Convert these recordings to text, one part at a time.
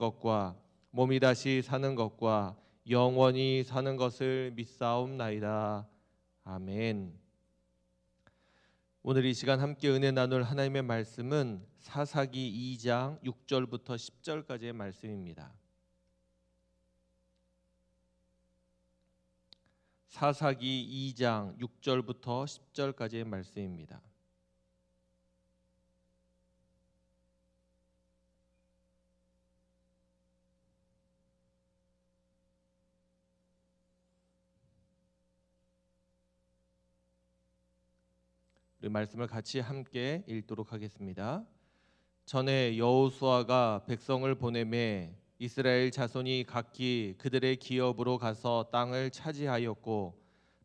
것과 몸이 다시 사는 것과 영원히 사는 것을 믿사옵나이다. 아멘. 오늘 이 시간 함께 은혜 나눌 하나님의 말씀은 사사기 2장 6절부터 10절까지의 말씀입니다. 사사기 2장 6절부터 10절까지의 말씀입니다. 우리 말씀을 같이 함께 읽도록 하겠습니다. 전에 여호수아가 백성을 보내매 이스라엘 자손이 각기 그들의 기업으로 가서 땅을 차지하였고,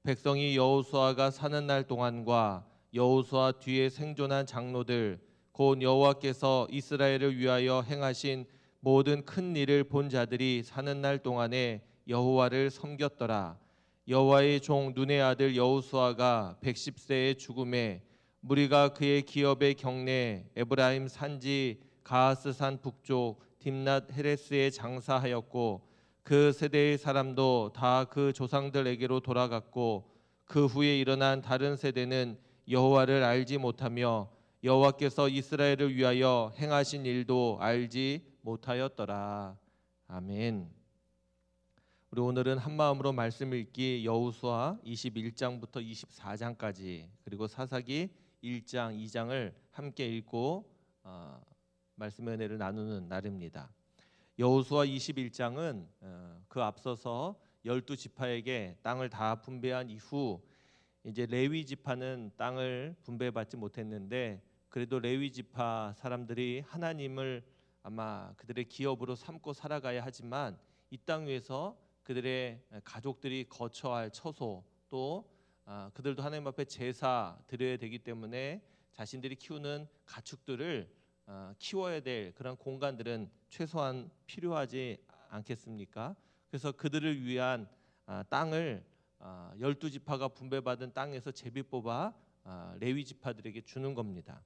백성이 여호수아가 사는 날 동안과 여호수아 뒤에 생존한 장로들 곧 여호와께서 이스라엘을 위하여 행하신 모든 큰 일을 본 자들이 사는 날 동안에 여호와를 섬겼더라. 여호와의 종 눈의 아들 여호수아가 110세의 죽음에 무리가 그의 기업의 경내 에브라임 산지 가하스산 북쪽 딥낫 헤레스에 장사하였고, 그 세대의 사람도 다 그 조상들에게로 돌아갔고, 그 후에 일어난 다른 세대는 여호와를 알지 못하며 여호와께서 이스라엘을 위하여 행하신 일도 알지 못하였더라. 아멘. 우리 오늘은 한마음으로 말씀 읽기 여호수아 21장부터 24장까지 그리고 사사기 1장, 2장을 함께 읽고 말씀의 은혜를 나누는 날입니다. 여호수아 21장은 그 앞서서 12지파에게 땅을 다 분배한 이후 이제 레위 지파는 땅을 분배받지 못했는데, 그래도 레위 지파 사람들이 하나님을 아마 그들의 기업으로 삼고 살아가야 하지만 이 땅 위에서 그들의 가족들이 거처할 처소 또 그들도 하나님 앞에 제사 드려야 되기 때문에 자신들이 키우는 가축들을 키워야 될 그런 공간들은 최소한 필요하지 않겠습니까? 그래서 그들을 위한 땅을 12지파가 분배받은 땅에서 제비 뽑아 레위 지파들에게 주는 겁니다.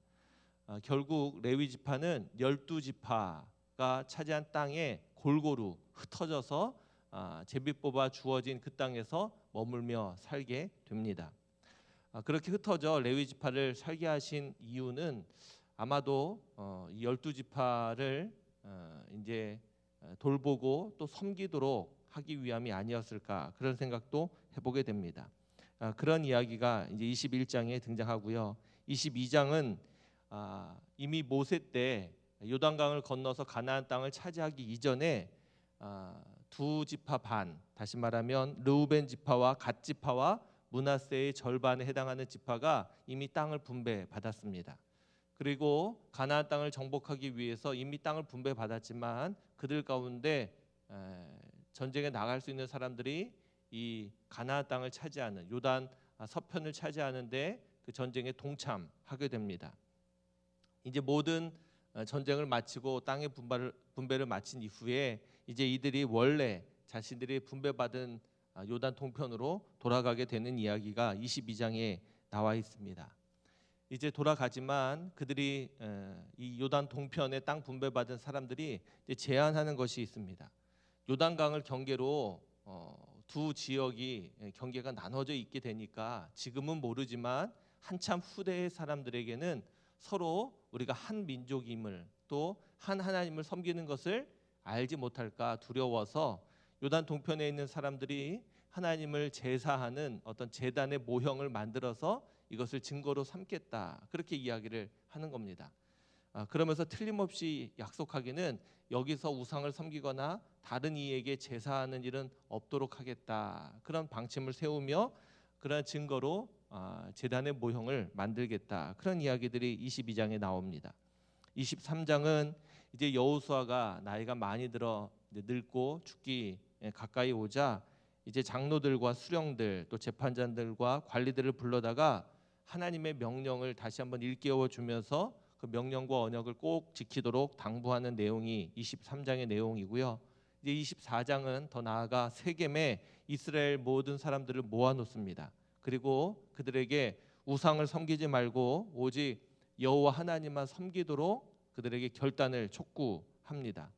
결국 레위 지파는 12지파가 차지한 땅에 골고루 흩어져서 제비 뽑아 주어진 그 땅에서 머물며 살게 됩니다. 그렇게 흩어져 레위 지파를 살게 하신 이유는 아마도 이 12지파를 이제 돌보고 또 섬기도록 하기 위함이 아니었을까, 그런 생각도 해보게 됩니다. 그런 이야기가 이제 21장에 등장하고요. 22장은 이미 모세 때 요단강을 건너서 가나안 땅을 차지하기 이전에 두 지파 반, 다시 말하면 르우벤 지파와 갓 지파와 므낫세의 절반에 해당하는 지파가 이미 땅을 분배받았습니다. 그리고 가나안 땅을 정복하기 위해서 이미 땅을 분배받았지만 그들 가운데 전쟁에 나갈 수 있는 사람들이 이 가나안 땅을 차지하는 요단 서편을 차지하는데 그 전쟁에 동참하게 됩니다. 이제 모든 전쟁을 마치고 땅의 분배를 마친 이후에 이제 이들이 원래 자신들이 분배받은 요단 동편으로 돌아가게 되는 이야기가 22장에 나와 있습니다. 이제 돌아가지만 그들이 이 요단 동편에 땅 분배받은 사람들이 이제 제안하는 것이 있습니다. 요단강을 경계로 두 지역이 경계가 나눠져 있게 되니까 지금은 모르지만 한참 후대의 사람들에게는 서로 우리가 한 민족임을 또 한 하나님을 섬기는 것을 알지 못할까 두려워서 요단 동편에 있는 사람들이 하나님을 제사하는 어떤 제단의 모형을 만들어서 이것을 증거로 삼겠다, 그렇게 이야기를 하는 겁니다. 그러면서 틀림없이 약속하기는 여기서 우상을 섬기거나 다른 이에게 제사하는 일은 없도록 하겠다, 그런 방침을 세우며 그러한 증거로 제단의 모형을 만들겠다, 그런 이야기들이 22장에 나옵니다. 23장은 이제 여호수아가 나이가 많이 들어 늙고 죽기 가까이 오자 이제 장로들과 수령들 또 재판장들과 관리들을 불러다가 하나님의 명령을 다시 한번 일깨워 주면서 그 명령과 언약을 꼭 지키도록 당부하는 내용이 23장의 내용이고요. 이제 24장은 더 나아가 세겜에 이스라엘 모든 사람들을 모아놓습니다. 그리고 그들에게 우상을 섬기지 말고 오직 여호와 하나님만 섬기도록 그들에게 결단을 촉구합니다.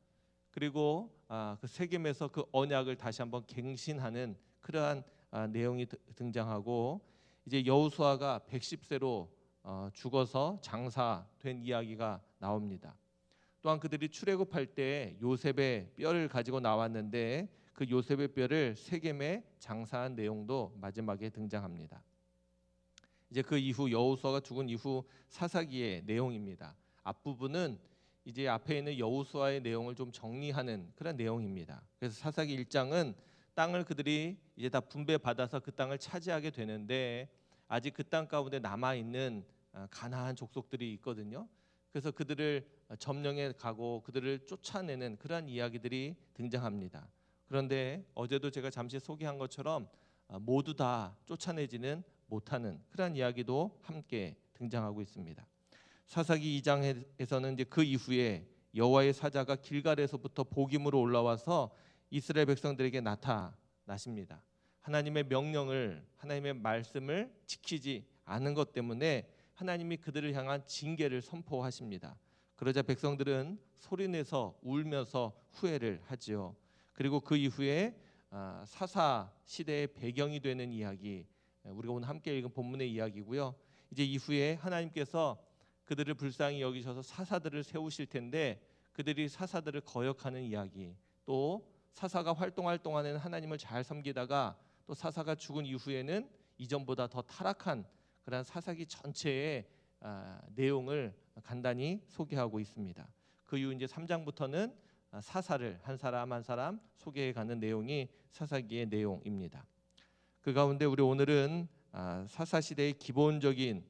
그리고 그 세겜에서 그 언약을 다시 한번 갱신하는 그러한 내용이 등장하고, 이제 여호수아가 110세로 죽어서 장사된 이야기가 나옵니다. 또한 그들이 출애굽할 때 요셉의 뼈를 가지고 나왔는데 그 요셉의 뼈를 세겜에 장사한 내용도 마지막에 등장합니다. 이제 그 이후 여호수아가 죽은 이후 사사기의 내용입니다. 앞부분은 이제 앞에 있는 여호수아의 내용을 좀 정리하는 그런 내용입니다. 그래서 사사기 1장은 땅을 그들이 이제 다 분배받아서 그 땅을 차지하게 되는데, 아직 그 땅 가운데 남아 있는 가나안 족속들이 있거든요. 그래서 그들을 점령해 가고 그들을 쫓아내는 그러한 이야기들이 등장합니다. 그런데 어제도 제가 잠시 소개한 것처럼 모두 다 쫓아내지는 못하는 그러한 이야기도 함께 등장하고 있습니다. 사사기 2장에서는 이제 그 이후에 여호와의 사자가 길갈에서부터 복임으로 올라와서 이스라엘 백성들에게 나타나십니다. 하나님의 명령을, 하나님의 말씀을 지키지 않은 것 때문에 하나님이 그들을 향한 징계를 선포하십니다. 그러자 백성들은 소리내서 울면서 후회를 하지요. 그리고 그 이후에 사사 시대의 배경이 되는 이야기, 우리가 오늘 함께 읽은 본문의 이야기고요. 이제 이후에 하나님께서 그들을 불쌍히 여기셔서 사사들을 세우실 텐데 그들이 사사들을 거역하는 이야기, 또 사사가 활동할 동안에는 하나님을 잘 섬기다가 또 사사가 죽은 이후에는 이전보다 더 타락한 그런 사사기 전체의 내용을 간단히 소개하고 있습니다. 그 이후 이제 3장부터는 사사를 한 사람 한 사람 소개해가는 내용이 사사기의 내용입니다. 그 가운데 우리 오늘은 사사 시대의 기본적인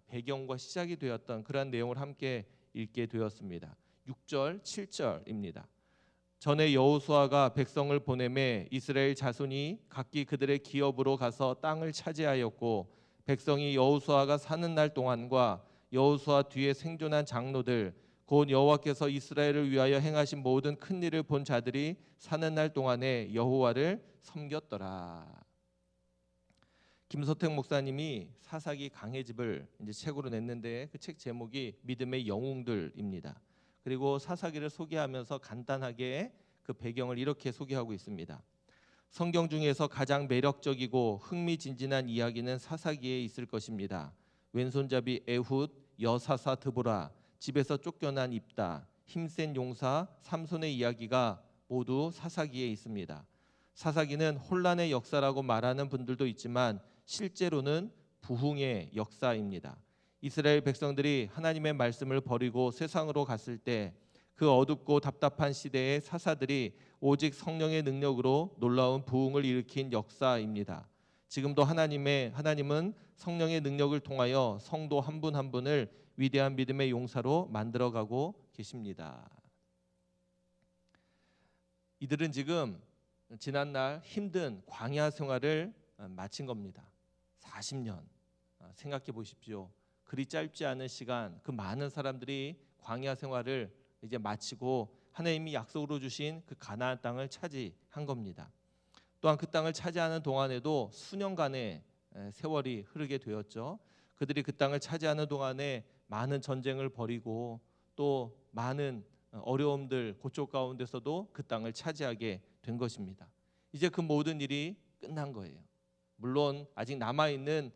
배경과 시작이 되었던 그러한 내용을 함께 읽게 되었습니다. 6절, 7절입니다. 전에 여호수아가 백성을 보내매 이스라엘 자손이 각기 그들의 기업으로 가서 땅을 차지하였고, 백성이 여호수아가 사는 날 동안과 여호수아 뒤에 생존한 장로들 곧 여호와께서 이스라엘을 위하여 행하신 모든 큰 일을 본 자들이 사는 날 동안에 여호와를 섬겼더라. 김소택 목사님이 사사기 강해집을 이제 책으로 냈는데 그 책 제목이 믿음의 영웅들입니다. 그리고 사사기를 소개하면서 간단하게 그 배경을 이렇게 소개하고 있습니다. 성경 중에서 가장 매력적이고 흥미진진한 이야기는 사사기에 있을 것입니다. 왼손잡이 에훗, 여사사 드보라, 집에서 쫓겨난 입다, 힘센 용사 삼손의 이야기가 모두 사사기에 있습니다. 사사기는 혼란의 역사라고 말하는 분들도 있지만 실제로는 부흥의 역사입니다. 이스라엘 백성들이 하나님의 말씀을 버리고 세상으로 갔을 때 그 어둡고 답답한 시대에 사사들이 오직 성령의 능력으로 놀라운 부흥을 일으킨 역사입니다. 지금도 하나님은 성령의 능력을 통하여 성도 한 분 한 분을 위대한 믿음의 용사로 만들어가고 계십니다. 이들은 지금 지난날 힘든 광야 생활을 마친 겁니다. 40년 생각해 보십시오. 그리 짧지 않은 시간 그 많은 사람들이 광야 생활을 이제 마치고 하나님이 약속으로 주신 그 가나안 땅을 차지한 겁니다. 또한 그 땅을 차지하는 동안에도 수년간의 세월이 흐르게 되었죠. 그들이 그 땅을 차지하는 동안에 많은 전쟁을 벌이고 또 많은 어려움들 고초 가운데서도 그 땅을 차지하게 된 것입니다. 이제 그 모든 일이 끝난 거예요. 물론 아직 남아있는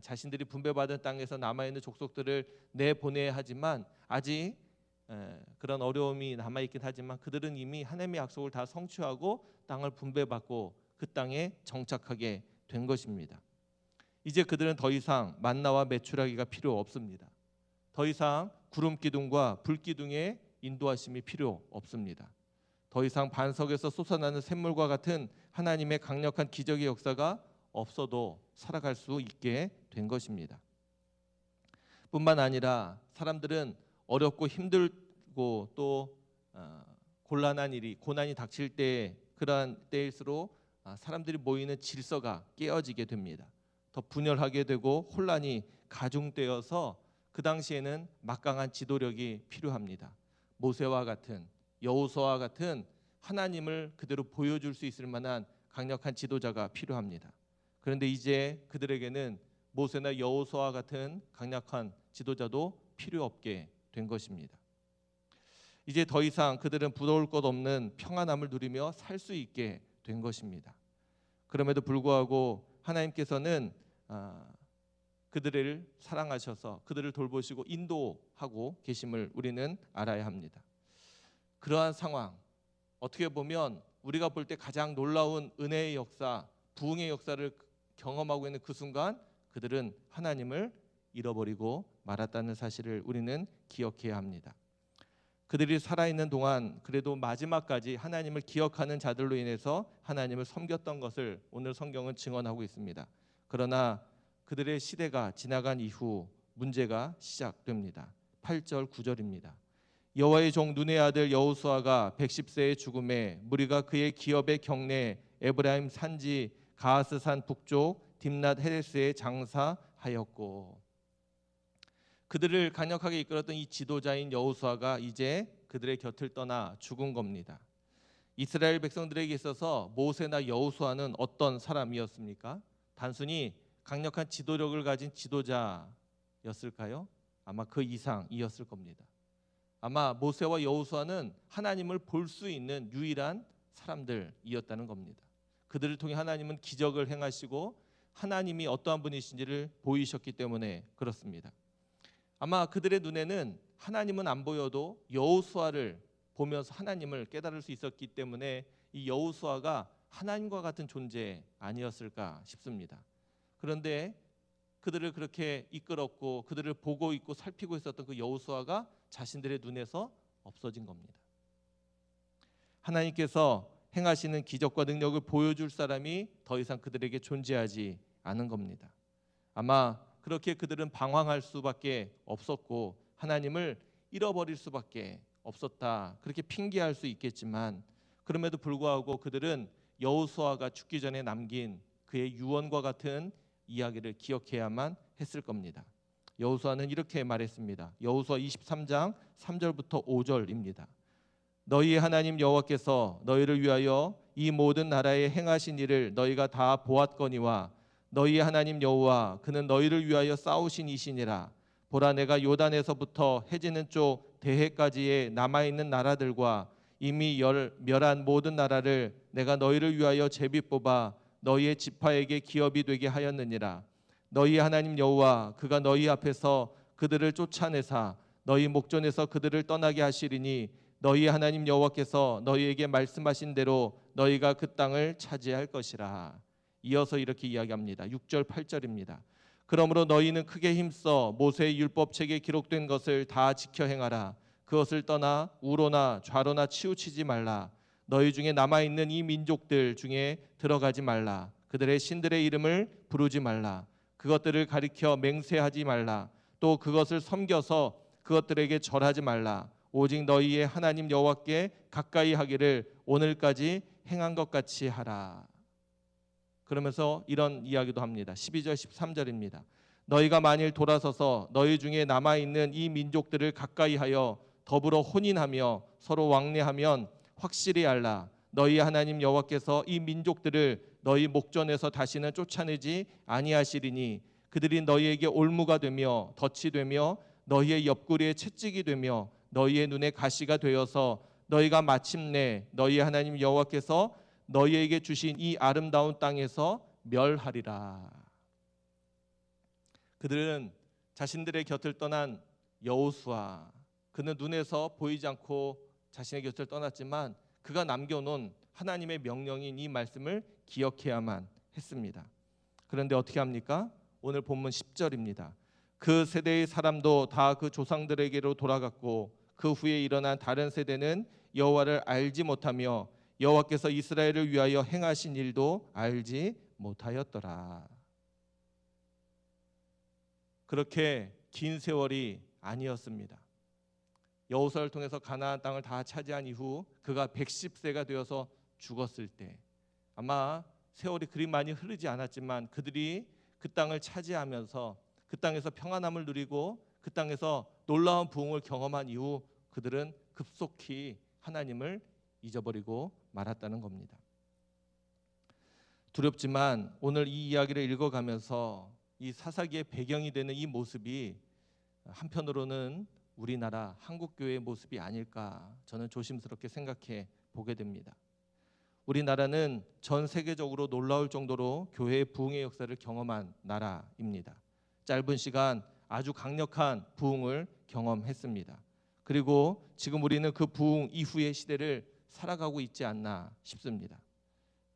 자신들이 분배받은 땅에서 남아있는 족속들을 내보내야 하지만 아직 그런 어려움이 남아있긴 하지만 그들은 이미 하나님의 약속을 다 성취하고 땅을 분배받고 그 땅에 정착하게 된 것입니다. 이제 그들은 더 이상 만나와 메추라기가 필요 없습니다. 더 이상 구름 기둥과 불 기둥의 인도하심이 필요 없습니다. 더 이상 반석에서 솟아나는 샘물과 같은 하나님의 강력한 기적의 역사가 없어도 살아갈 수 있게 된 것입니다. 뿐만 아니라 사람들은 어렵고 힘들고 또 곤란한 일이 고난이 닥칠 때 그러한 때일수록 사람들이 모이는 질서가 깨어지게 됩니다. 더 분열하게 되고 혼란이 가중되어서 그 당시에는 막강한 지도력이 필요합니다. 모세와 같은 여호수아와 같은 하나님을 그대로 보여줄 수 있을 만한 강력한 지도자가 필요합니다. 그런데 이제 그들에게는 모세나 여호수아와 같은 강력한 지도자도 필요 없게 된 것입니다. 이제 더 이상 그들은 부러울 것 없는 평안함을 누리며 살 수 있게 된 것입니다. 그럼에도 불구하고 하나님께서는 그들을 사랑하셔서 그들을 돌보시고 인도하고 계심을 우리는 알아야 합니다. 그러한 상황, 어떻게 보면 우리가 볼 때 가장 놀라운 은혜의 역사, 부흥의 역사를 경험하고 있는 그 순간 그들은 하나님을 잃어버리고 말았다는 사실을 우리는 기억해야 합니다. 그들이 살아있는 동안 그래도 마지막까지 하나님을 기억하는 자들로 인해서 하나님을 섬겼던 것을 오늘 성경은 증언하고 있습니다. 그러나 그들의 시대가 지나간 이후 문제가 시작됩니다. 8절 9절입니다. 여호와의 종 눈의 아들 여호수아가 110세의 죽음에 무리가 그의 기업의 경내 에브라임 산지 가하스산 북쪽 딥낫 헤레스에 장사하였고, 그들을 강력하게 이끌었던 이 지도자인 여호수아가 이제 그들의 곁을 떠나 죽은 겁니다. 이스라엘 백성들에게 있어서 모세나 여호수아는 어떤 사람이었습니까? 단순히 강력한 지도력을 가진 지도자였을까요? 아마 그 이상이었을 겁니다. 아마 모세와 여호수아는 하나님을 볼 수 있는 유일한 사람들이었다는 겁니다. 그들을 통해 하나님은 기적을 행하시고 하나님이 어떠한 분이신지를 보이셨기 때문에 그렇습니다. 아마 그들의 눈에는 하나님은 안 보여도 여호수아를 보면서 하나님을 깨달을 수 있었기 때문에 이 여호수아가 하나님과 같은 존재 아니었을까 싶습니다. 그런데 그들을 그렇게 이끌었고 그들을 보고 있고 살피고 있었던 그 여호수아가 자신들의 눈에서 없어진 겁니다. 하나님께서 행하시는 기적과 능력을 보여줄 사람이 더 이상 그들에게 존재하지 않은 겁니다. 아마 그렇게 그들은 방황할 수밖에 없었고 하나님을 잃어버릴 수밖에 없었다, 그렇게 핑계할 수 있겠지만, 그럼에도 불구하고 그들은 여호수아가 죽기 전에 남긴 그의 유언과 같은 이야기를 기억해야만 했을 겁니다. 여호수아는 이렇게 말했습니다. 여호수아 23장 3절부터 5절입니다. 너희 하나님 여호와께서 너희를 위하여 이 모든 나라에 행하신 일을 너희가 다 보았거니와 너희 하나님 여호와 그는 너희를 위하여 싸우신 이시니라. 보라, 내가 요단에서부터 해지는 쪽 대해까지의 남아있는 나라들과 이미 멸한 모든 나라를 내가 너희를 위하여 제비 뽑아 너희의 지파에게 기업이 되게 하였느니라. 너희 하나님 여호와 그가 너희 앞에서 그들을 쫓아내사 너희 목전에서 그들을 떠나게 하시리니 너희 하나님 여호와께서 너희에게 말씀하신 대로 너희가 그 땅을 차지할 것이라. 이어서 이렇게 이야기합니다. 6절 8절입니다. 그러므로 너희는 크게 힘써 모세의 율법책에 기록된 것을 다 지켜 행하라. 그것을 떠나 우로나 좌로나 치우치지 말라. 너희 중에 남아있는 이 민족들 중에 들어가지 말라. 그들의 신들의 이름을 부르지 말라. 그것들을 가리켜 맹세하지 말라. 또 그것을 섬겨서 그것들에게 절하지 말라. 오직 너희의 하나님 여호와께 가까이 하기를 오늘까지 행한 것 같이 하라. 그러면서 이런 이야기도 합니다. 12절 13절입니다. 너희가 만일 돌아서서 너희 중에 남아있는 이 민족들을 가까이 하여 더불어 혼인하며 서로 왕래하면 확실히 알라. 너희 하나님 여호와께서 이 민족들을 너희 목전에서 다시는 쫓아내지 아니하시리니 그들이 너희에게 올무가 되며 덫이 되며 너희의 옆구리에 채찍이 되며 너희의 눈에 가시가 되어서 너희가 마침내 너희 하나님 여호와께서 너희에게 주신 이 아름다운 땅에서 멸하리라. 그들은 자신들의 곁을 떠난 여호수아, 그는 눈에서 보이지 않고 자신의 곁을 떠났지만 그가 남겨놓은 하나님의 명령인 이 말씀을 기억해야만 했습니다. 그런데 어떻게 합니까? 오늘 본문 10절입니다. 그 세대의 사람도 다 그 조상들에게로 돌아갔고 그 후에 일어난 다른 세대는 여호와를 알지 못하며 여호와께서 이스라엘을 위하여 행하신 일도 알지 못하였더라. 그렇게 긴 세월이 아니었습니다. 여호수아를 통해서 가나안 땅을 다 차지한 이후 그가 110세가 되어서 죽었을 때 아마 세월이 그리 많이 흐르지 않았지만 그들이 그 땅을 차지하면서 그 땅에서 평안함을 누리고 그 땅에서 놀라운 부흥을 경험한 이후 그들은 급속히 하나님을 잊어버리고 말았다는 겁니다. 두렵지만 오늘 이 이야기를 읽어가면서 이 사사기의 배경이 되는 이 모습이 한편으로는 우리나라 한국교회의 모습이 아닐까 저는 조심스럽게 생각해 보게 됩니다. 우리나라는 전 세계적으로 놀라울 정도로 교회의 부흥의 역사를 경험한 나라입니다. 짧은 시간 아주 강력한 부흥을 경험했습니다. 그리고 지금 우리는 그 부흥 이후의 시대를 살아가고 있지 않나 싶습니다.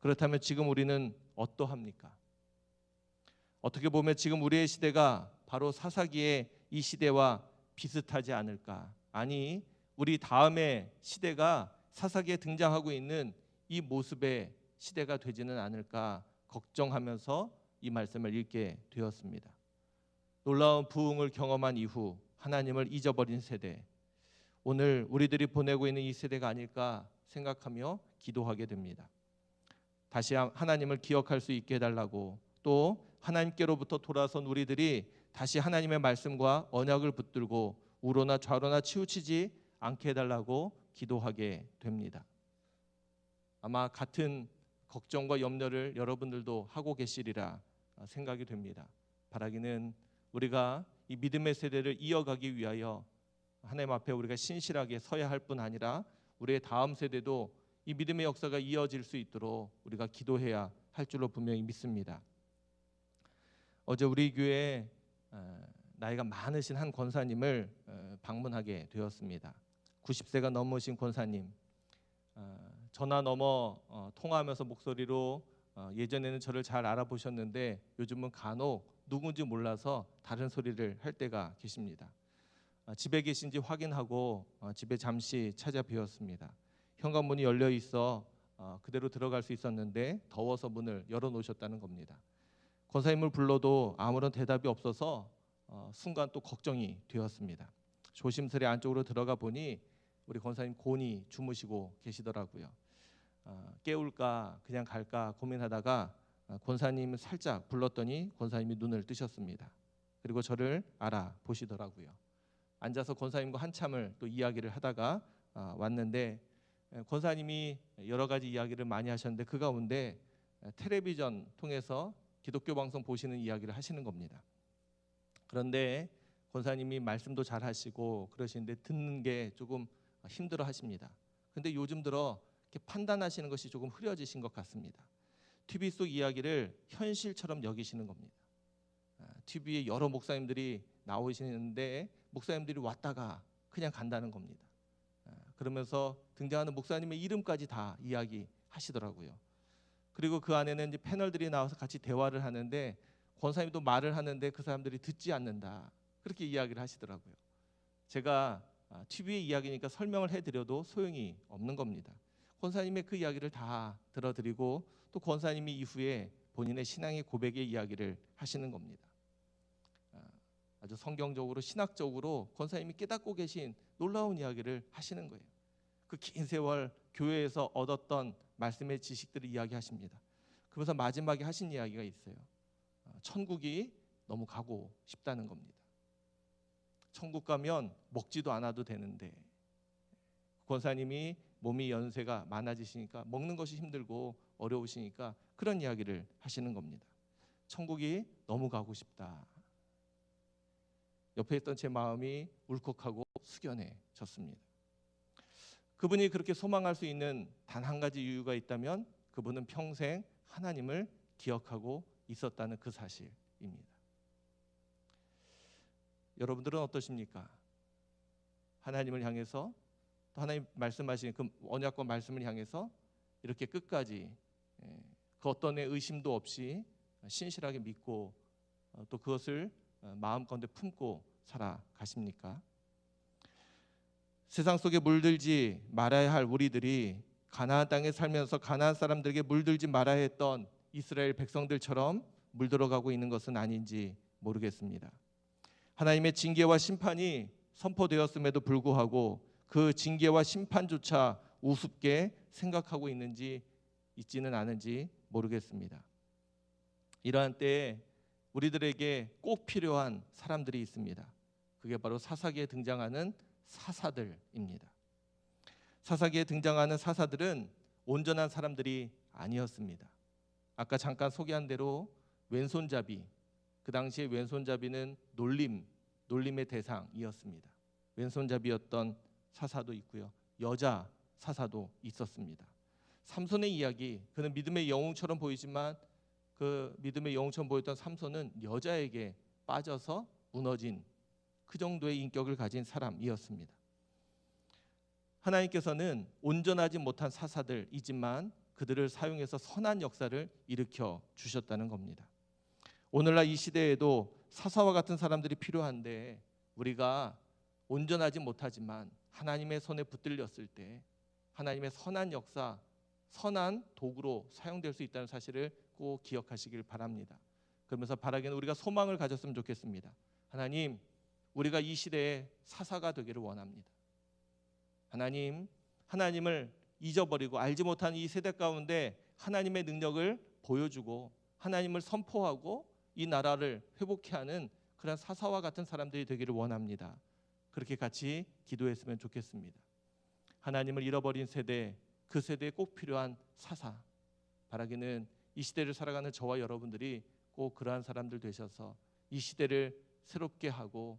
그렇다면 지금 우리는 어떠합니까? 어떻게 보면 지금 우리의 시대가 바로 사사기의 이 시대와 비슷하지 않을까? 아니, 우리 다음의 시대가 사사기에 등장하고 있는 이 모습의 시대가 되지는 않을까 걱정하면서 이 말씀을 읽게 되었습니다. 놀라운 부흥을 경험한 이후 하나님을 잊어버린 세대, 오늘 우리들이 보내고 있는 이 세대가 아닐까 생각하며 기도하게 됩니다. 다시 하나님을 기억할 수 있게 해달라고, 또 하나님께로부터 돌아선 우리들이 다시 하나님의 말씀과 언약을 붙들고 우로나 좌로나 치우치지 않게 해달라고 기도하게 됩니다. 아마 같은 걱정과 염려를 여러분들도 하고 계시리라 생각이 됩니다. 바라기는 우리가 이 믿음의 세대를 이어가기 위하여 하나님 앞에 우리가 신실하게 서야 할 뿐 아니라 우리의 다음 세대도 이 믿음의 역사가 이어질 수 있도록 우리가 기도해야 할 줄로 분명히 믿습니다. 어제 우리 교회에 나이가 많으신 한 권사님을 방문하게 되었습니다. 90세가 넘으신 권사님, 전화 넘어 통화하면서 목소리로 예전에는 저를 잘 알아보셨는데 요즘은 간혹 누군지 몰라서 다른 소리를 할 때가 계십니다. 집에 계신지 확인하고 집에 잠시 찾아뵈었습니다. 현관문이 열려 있어 그대로 들어갈 수 있었는데 더워서 문을 열어놓으셨다는 겁니다. 권사님을 불러도 아무런 대답이 없어서 순간 또 걱정이 되었습니다. 조심스레 안쪽으로 들어가 보니 우리 권사님 곤히 주무시고 계시더라고요. 깨울까 그냥 갈까 고민하다가 권사님을 살짝 불렀더니 권사님이 눈을 뜨셨습니다. 그리고 저를 알아보시더라고요. 앉아서 권사님과 한참을 또 이야기를 하다가 왔는데 권사님이 여러 가지 이야기를 많이 하셨는데 그 가운데 텔레비전 통해서 기독교 방송 보시는 이야기를 하시는 겁니다. 그런데 권사님이 말씀도 잘 하시고 그러시는데 듣는 게 조금 힘들어 하십니다. 그런데 요즘 들어 이렇게 판단하시는 것이 조금 흐려지신 것 같습니다. TV 속 이야기를 현실처럼 여기시는 겁니다. TV에 여러 목사님들이 나오시는데 목사님들이 왔다가 그냥 간다는 겁니다. 그러면서 등장하는 목사님의 이름까지 다 이야기하시더라고요. 그리고 그 안에는 이제 패널들이 나와서 같이 대화를 하는데 권사님도 말을 하는데 그 사람들이 듣지 않는다. 그렇게 이야기를 하시더라고요. 제가 TV의 이야기니까 설명을 해드려도 소용이 없는 겁니다. 권사님의 그 이야기를 다 들어드리고 또 권사님이 이후에 본인의 신앙의 고백의 이야기를 하시는 겁니다. 아주 성경적으로 신학적으로 권사님이 깨닫고 계신 놀라운 이야기를 하시는 거예요. 그 긴 세월 교회에서 얻었던 말씀의 지식들을 이야기하십니다. 그러면서 마지막에 하신 이야기가 있어요. 천국이 너무 가고 싶다는 겁니다. 천국 가면 먹지도 않아도 되는데 권사님이 몸이 연세가 많아지시니까 먹는 것이 힘들고 어려우시니까 그런 이야기를 하시는 겁니다. 천국이 너무 가고 싶다. 옆에 있던 제 마음이 울컥하고 숙연해졌습니다. 그분이 그렇게 소망할 수 있는 단 한 가지 이유가 있다면 그분은 평생 하나님을 기억하고 있었다는 그 사실입니다. 여러분들은 어떠십니까? 하나님을 향해서 또 하나님 말씀하시는 그 언약과 말씀을 향해서 이렇게 끝까지 그 어떤 의심도 없이 신실하게 믿고 또 그것을 마음 가운데 품고 살아가십니까? 세상 속에 물들지 말아야 할 우리들이 가나안 땅에 살면서 가나안 사람들에게 물들지 말아야 했던 이스라엘 백성들처럼 물들어가고 있는 것은 아닌지 모르겠습니다. 하나님의 징계와 심판이 선포되었음에도 불구하고 그 징계와 심판조차 우습게 생각하고 있지는 않은지 모르겠습니다. 이러한 때에 우리들에게 꼭 필요한 사람들이 있습니다. 그게 바로 사사기에 등장하는 사사들입니다. 사사기에 등장하는 사사들은 온전한 사람들이 아니었습니다. 아까 잠깐 소개한 대로 왼손잡이, 그 당시에 왼손잡이는 놀림의 대상이었습니다. 왼손잡이였던 사사도 있고요. 여자 사사도 있었습니다. 삼손의 이야기, 그는 믿음의 영웅처럼 보이지만 그 믿음의 영웅처럼 보였던 삼손은 여자에게 빠져서 무너진 그 정도의 인격을 가진 사람이었습니다. 하나님께서는 온전하지 못한 사사들이지만 그들을 사용해서 선한 역사를 일으켜 주셨다는 겁니다. 오늘날 이 시대에도 사사와 같은 사람들이 필요한데 우리가 온전하지 못하지만 하나님의 손에 붙들렸을 때 하나님의 선한 역사, 선한 도구로 사용될 수 있다는 사실을 꼭 기억하시길 바랍니다. 그러면서 바라기는 우리가 소망을 가졌으면 좋겠습니다. 하나님, 우리가 이 시대의 사사가 되기를 원합니다. 하나님, 하나님을 잊어버리고 알지 못한 이 세대 가운데 하나님의 능력을 보여주고 하나님을 선포하고 이 나라를 회복케 하는 그런 사사와 같은 사람들이 되기를 원합니다. 그렇게 같이 기도했으면 좋겠습니다. 하나님을 잃어버린 세대, 그 세대에 꼭 필요한 사사, 바라기는 이 시대를 살아가는 저와 여러분들이 꼭 그러한 사람들 되셔서 이 시대를 새롭게 하고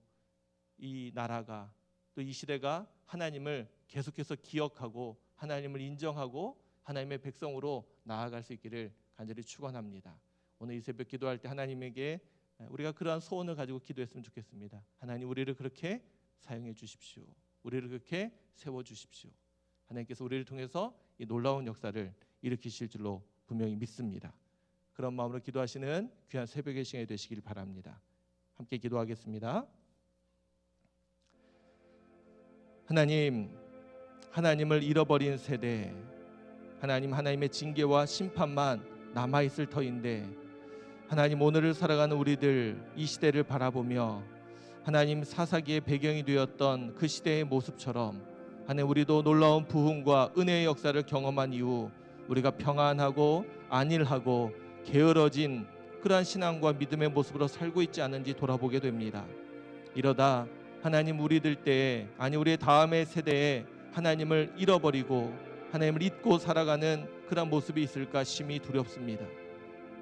이 나라가 또 이 시대가 하나님을 계속해서 기억하고 하나님을 인정하고 하나님의 백성으로 나아갈 수 있기를 간절히 축원합니다. 오늘 이 새벽 기도할 때 하나님에게 우리가 그러한 소원을 가지고 기도했으면 좋겠습니다. 하나님, 우리를 그렇게 사용해 주십시오. 우리를 그렇게 세워 주십시오. 하나님께서 우리를 통해서 이 놀라운 역사를 일으키실 줄로 분명히 믿습니다. 그런 마음으로 기도하시는 귀한 새벽의 시간이 되시길 바랍니다. 함께 기도하겠습니다. 하나님, 하나님을 잃어버린 세대, 하나님의 징계와 심판만 남아있을 터인데 하나님, 오늘을 살아가는 우리들 이 시대를 바라보며 하나님 사사기의 배경이 되었던 그 시대의 모습처럼 하나님, 우리도 놀라운 부흥과 은혜의 역사를 경험한 이후 우리가 평안하고 안일하고 게으러진 그러한 신앙과 믿음의 모습으로 살고 있지 않은지 돌아보게 됩니다. 이러다 하나님, 우리들 때에 우리의 다음의 세대에 하나님을 잃어버리고 하나님을 잊고 살아가는 그런 모습이 있을까 심히 두렵습니다.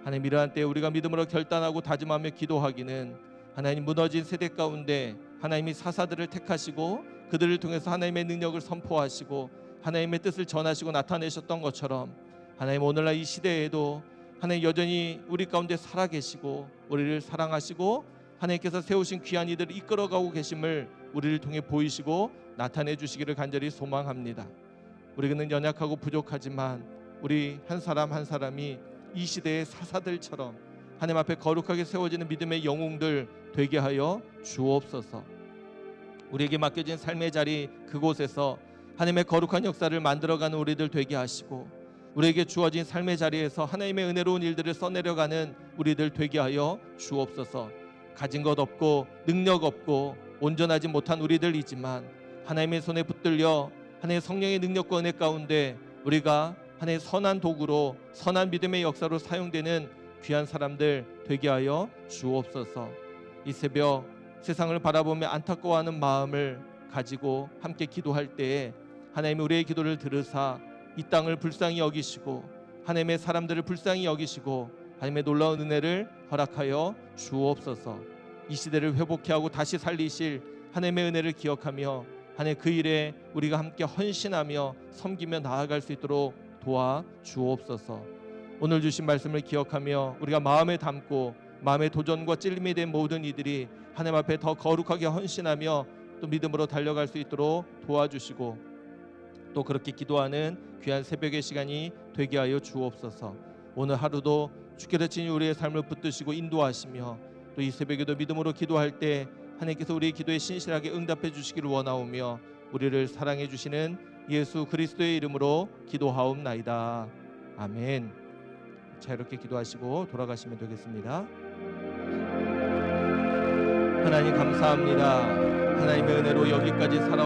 하나님, 이러한 때에 우리가 믿음으로 결단하고 다짐하며 기도하기는 하나님, 무너진 세대 가운데 하나님이 사사들을 택하시고 그들을 통해서 하나님의 능력을 선포하시고 하나님의 뜻을 전하시고 나타내셨던 것처럼 하나님, 오늘날 이 시대에도 하나님 여전히 우리 가운데 살아계시고 우리를 사랑하시고 하나님께서 세우신 귀한 이들을 이끌어가고 계심을 우리를 통해 보이시고 나타내 주시기를 간절히 소망합니다. 우리는 연약하고 부족하지만 우리 한 사람 한 사람이 이 시대의 사사들처럼 하나님 앞에 거룩하게 세워지는 믿음의 영웅들 되게 하여 주옵소서. 우리에게 맡겨진 삶의 자리 그곳에서 하나님의 거룩한 역사를 만들어가는 우리들 되게 하시고 우리에게 주어진 삶의 자리에서 하나님의 은혜로운 일들을 써내려가는 우리들 되게 하여 주옵소서. 가진 것 없고 능력 없고 온전하지 못한 우리들이지만 하나님의 손에 붙들려 하나님의 성령의 능력과 은혜 가운데 우리가 하나님의 선한 도구로 선한 믿음의 역사로 사용되는 귀한 사람들 되게 하여 주옵소서. 이 새벽 세상을 바라보며 안타까워하는 마음을 가지고 함께 기도할 때에 하나님이 우리의 기도를 들으사 이 땅을 불쌍히 여기시고 하나님의 사람들을 불쌍히 여기시고 하나님의 놀라운 은혜를 허락하여 주옵소서. 이 시대를 회복케 하고 다시 살리실 하나님의 은혜를 기억하며 하나님 그 일에 우리가 함께 헌신하며 섬기며 나아갈 수 있도록 도와 주옵소서. 오늘 주신 말씀을 기억하며 우리가 마음에 담고 마음의 도전과 찔림이 된 모든 이들이 하나님 앞에 더 거룩하게 헌신하며 또 믿음으로 달려갈 수 있도록 도와주시고 또 그렇게 기도하는 귀한 새벽의 시간이 되게 하여 주옵소서. 오늘 하루도 주께서 친히 우리의 삶을 붙드시고 인도하시며 또 이 새벽에도 믿음으로 기도할 때 하나님께서 우리의 기도에 신실하게 응답해 주시기를 원하오며 우리를 사랑해 주시는 예수 그리스도의 이름으로 기도하옵나이다. 아멘. 자유롭게 기도하시고 돌아가시면 되겠습니다. 하나님 감사합니다. 하나님의 은혜로 여기까지 살아